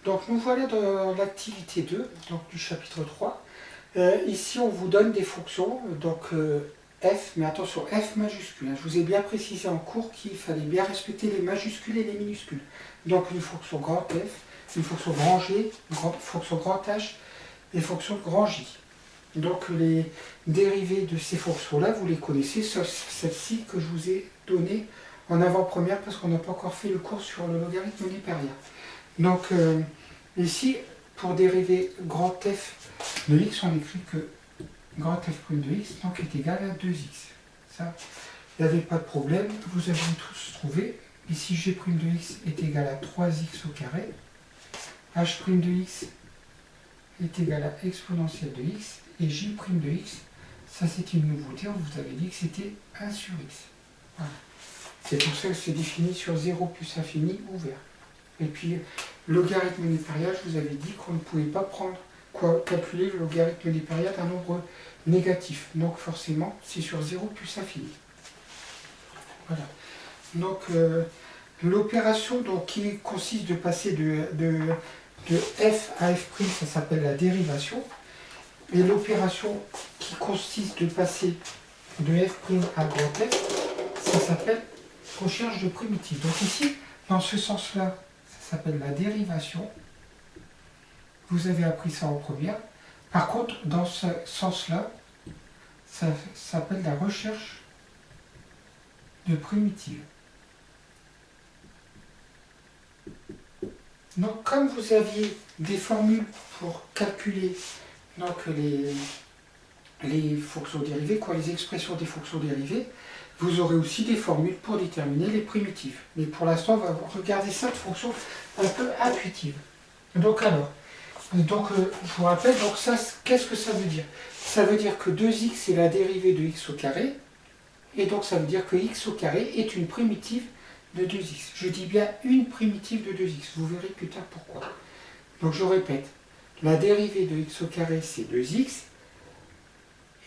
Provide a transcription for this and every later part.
Donc nous voilà dans l'activité 2, donc du chapitre 3. Ici on vous donne des fonctions, donc f, mais attention, f majuscule. Je vous ai bien précisé en cours qu'il fallait bien respecter les majuscules et les minuscules. Donc une fonction grand F, une fonction grand G, une fonction grand H et une fonction grand J. Donc les dérivés de ces fonctions-là, vous les connaissez, sauf celle-ci que je vous ai donnée en avant-première parce qu'on n'a pas encore fait le cours sur le logarithme népérien. Donc ici, pour dériver grand F de x, on écrit que grand F' de x donc, est égal à 2x. Ça, il n'y avait pas de problème, vous avez tous trouvé. Ici, g' de x est égal à 3x au carré. H' de x est égal à exponentielle de x. Et j' de x, ça c'est une nouveauté, on vous avait dit que c'était 1 sur x. Voilà. C'est pour ça que c'est défini sur 0 plus infini ouvert. Et puis, logarithme népérien, je vous avais dit qu'on ne pouvait pas calculer le logarithme népérien d'un nombre négatif. Donc forcément, c'est sur 0 plus infini. Voilà. Donc l'opération qui consiste de passer de f à f', ça s'appelle la dérivation. Et l'opération qui consiste de passer de f' à grand F, ça s'appelle recherche de primitives. Donc ici, dans ce sens-là, ça s'appelle la dérivation. Vous avez appris ça en première. Par contre, dans ce sens-là, ça s'appelle la recherche de primitives. Donc, comme vous aviez des formules pour calculer donc, les fonctions dérivées, les expressions des fonctions dérivées, vous aurez aussi des formules pour déterminer les primitives. Mais pour l'instant, on va regarder ça de façon un peu intuitive. Donc alors, je vous rappelle, donc ça, qu'est-ce que ça veut dire? Ça veut dire que 2x est la dérivée de x au carré, et donc ça veut dire que x au carré est une primitive de 2x. Je dis bien une primitive de 2x, vous verrez plus tard pourquoi. Donc je répète, la dérivée de x au carré c'est 2x,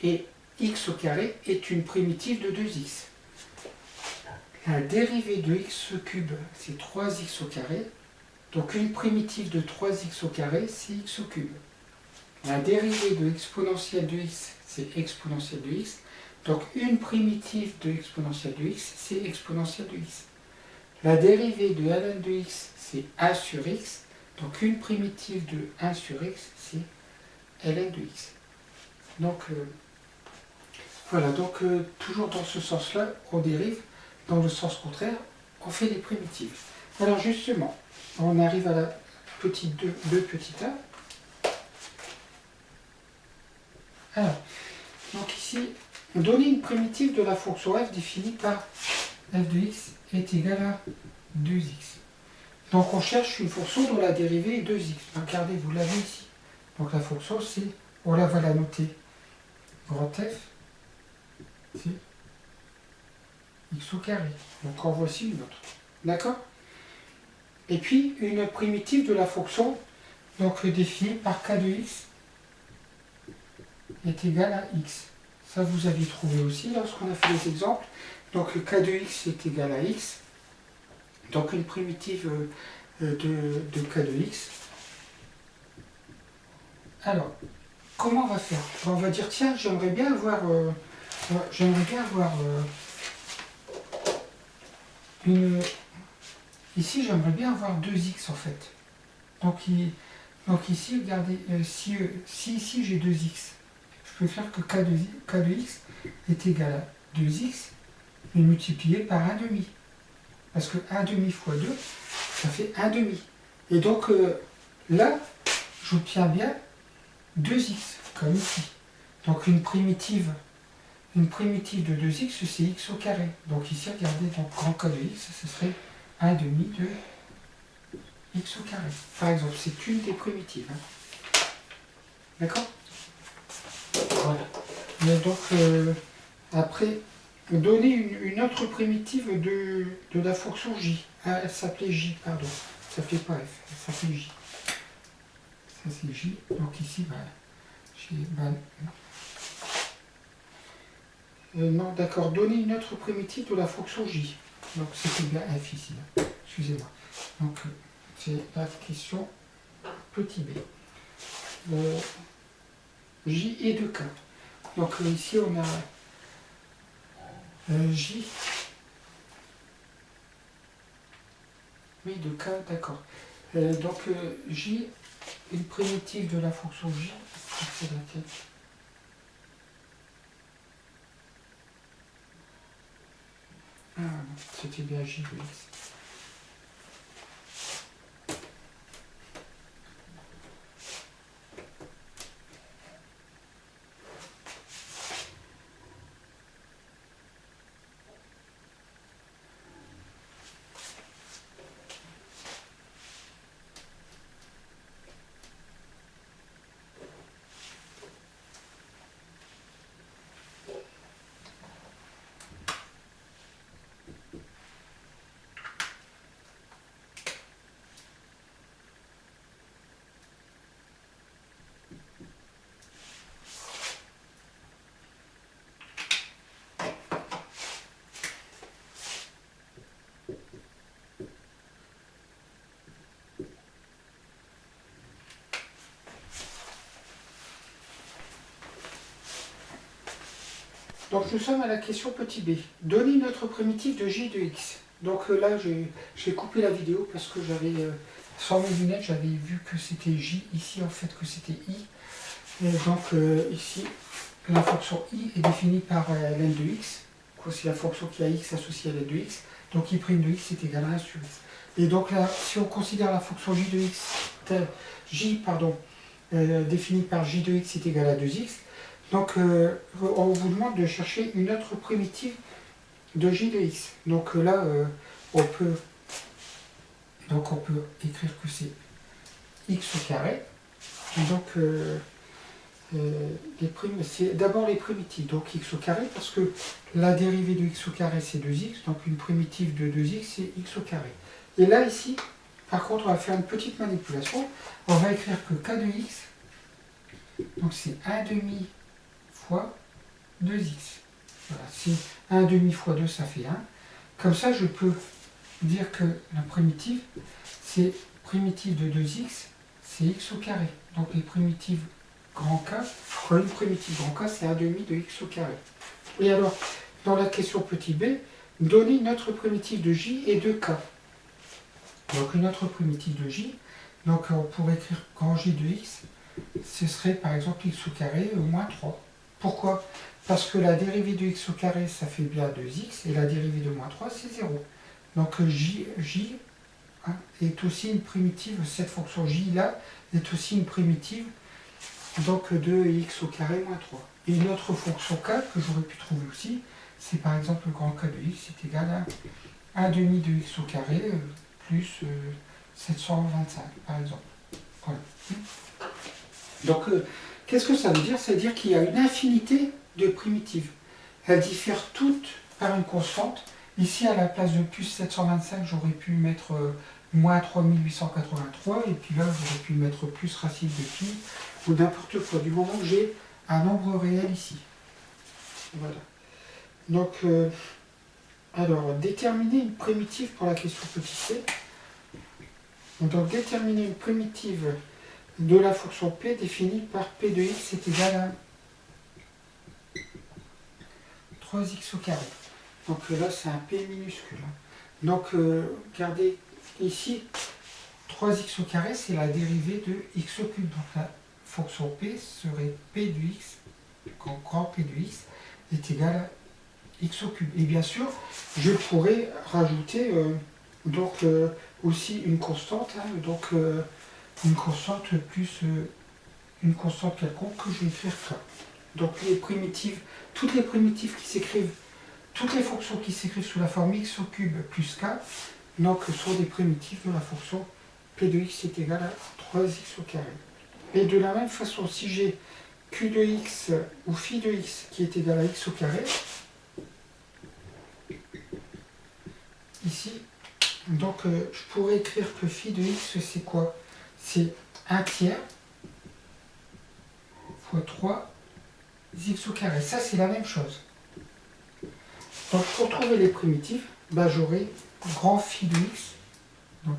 et x au carré est une primitive de 2x. La dérivée de x cube c'est 3x au carré, donc une primitive de 3x au carré c'est x au cube. La dérivée de exponentielle de x c'est exponentielle de x, donc une primitive de exponentielle de x c'est exponentielle de x. La dérivée de ln de x c'est 1 sur x, donc une primitive de 1 sur x c'est ln de x. Donc voilà, donc toujours dans ce sens-là, on dérive, dans le sens contraire, on fait des primitives. Alors justement, on arrive à la petite 2 petit a. Alors, donc ici, donner une primitive de la fonction f définie par f de x est égal à 2x. Donc on cherche une fonction dont la dérivée est 2x. Regardez, vous l'avez ici. Donc la fonction c'est, on va la noter grand F, c'est x au carré. Donc en voici une autre. D'accord? Et puis une primitive de la fonction, donc définie par k de x est égal à x. Ça vous aviez trouvé aussi lorsqu'on a fait les exemples. Donc k de x est égal à x. Donc une primitive de k de x. Alors, comment on va faire? On va dire, tiens, j'aimerais bien avoir une... Ici, j'aimerais bien avoir 2x en fait. Donc ici, regardez, si ici j'ai 2x, je peux faire que k de x est égal à 2x, mais multiplié par 1 demi. Parce que 1 demi fois 2, ça fait 1 demi. Et donc là, j'obtiens bien 2x, comme ici. Donc une primitive de 2x, c'est x au carré. Donc ici, regardez, donc grand k de x, ce serait 1 demi de x au carré. Par exemple, c'est une des primitives. Hein. D'accord? Voilà. Mais donc, après, donner une autre primitive de la fonction j. Ah, elle s'appelait j, pardon. Ça s'appelait pas f, elle s'appelait j. Ça c'est j. Donc ici, non, d'accord. Donner une autre primitive de la fonction j. Donc c'était bien f ici. Excusez-moi. Donc c'est la question petit b. J et 2K. Donc ici on a J, oui 2K, d'accord. Donc J, une primitive de la fonction J, c'est laquelle? Ah, c'était bien J de X. Donc nous sommes à la question petit b. Donnez notre primitive de j de x. Donc là, j'ai coupé la vidéo parce que j'avais, sans mes lunettes, j'avais vu que c'était j, ici en fait que c'était i. Et donc ici, la fonction i est définie par ln de x. C'est la fonction qui a x associée à ln de x. Donc i' de x est égal à 1 sur x. Et donc là, si on considère la fonction j de x, définie par j de x est égal à 2x, donc on vous demande de chercher une autre primitive de j de x. Donc là, on peut écrire que c'est x au carré. Et donc c'est d'abord les primitives, donc x au carré, parce que la dérivée de x au carré c'est 2x, donc une primitive de 2x c'est x au carré. Et là ici, par contre, on va faire une petite manipulation. On va écrire que k de x, donc c'est 1 demi fois 2x. Voilà, si 1 demi fois 2, ça fait 1. Comme ça, je peux dire que la primitive, c'est primitive de 2x, c'est x au carré. Donc les primitives grand K, une primitive grand K, c'est 1 demi de x au carré. Et alors, dans la question petit b, donnez une autre primitive de j et de k. Donc une autre primitive de j, donc on pourrait écrire grand j de x, ce serait par exemple x au carré moins 3. Pourquoi? Parce que la dérivée de x au carré, ça fait bien 2x, et la dérivée de moins 3, c'est 0. Donc j est aussi une primitive, cette fonction j là, est aussi une primitive donc de x au carré moins 3. Et une autre fonction k que j'aurais pu trouver aussi, c'est par exemple le grand k de x est égal à 1 demi de x au carré plus 725 par exemple. Voilà. Donc qu'est-ce que ça veut dire? Ça veut dire qu'il y a une infinité de primitives. Elles diffèrent toutes par une constante. Ici, à la place de plus 725, j'aurais pu mettre moins 3883, et puis là, j'aurais pu mettre plus racine de pi, ou n'importe quoi, du moment que j'ai un nombre réel ici. Voilà. Donc, alors, déterminer une primitive pour la question petit c. Donc, déterminer une primitive de la fonction p définie par p de x est égal à 3x au carré. Donc là, c'est un p minuscule. Donc, regardez, ici, 3x au carré, c'est la dérivée de x au cube. Donc la fonction p serait p de x, quand grand p de x est égal à x au cube. Et bien sûr, je pourrais rajouter aussi une constante, donc une constante plus une constante quelconque que je vais écrire k. Donc les primitives, toutes les primitives qui s'écrivent, toutes les fonctions qui s'écrivent sous la forme x au cube plus k, donc sont des primitives de la fonction p de x est égal à 3x au carré. Et de la même façon, si j'ai q de x ou phi de x qui est égal à x au carré, ici, donc je pourrais écrire que phi de x c'est quoi? C'est 1 tiers fois 3x au carré. Ça c'est la même chose. Donc pour trouver les primitives, j'aurai grand phi de x, donc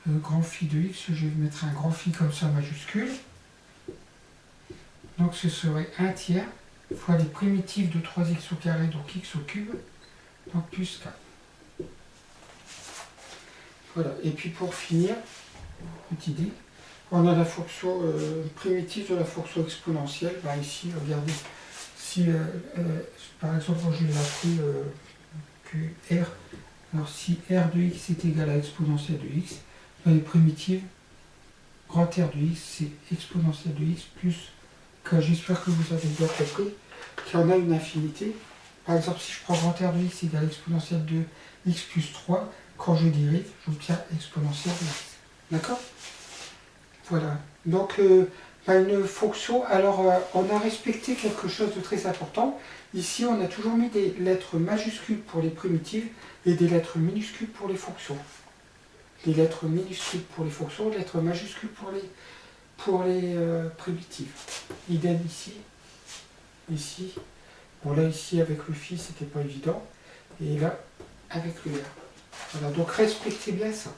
grand phi de x, je vais mettre un grand phi comme ça majuscule. Donc ce serait 1 tiers fois les primitives de 3x au carré, donc x au cube, donc plus 4. Voilà, et puis pour finir, petite idée, on a la fonction primitive de la fonction exponentielle. Ben ici, regardez, si par exemple je l'ai appris que r, alors si r de x est égal à exponentielle de x, ben les primitives, grand R de x, c'est exponentielle de x plus k. J'espère que vous avez bien compris qu'il y en a une infinité. Par exemple, si je prends grand R de x égale exponentielle de x plus 3, quand je dérive, j'obtiens exponentielle de x. D'accord? Voilà. Donc, une fonction. Alors, on a respecté quelque chose de très important. Ici, on a toujours mis des lettres majuscules pour les primitives et des lettres minuscules pour les fonctions. Les lettres minuscules pour les fonctions, les lettres majuscules pour les primitives. Idem ici. Ici. Bon, là, ici, avec le phi, c'était pas évident. Et là, avec le r. Voilà. Donc, respectez bien ça.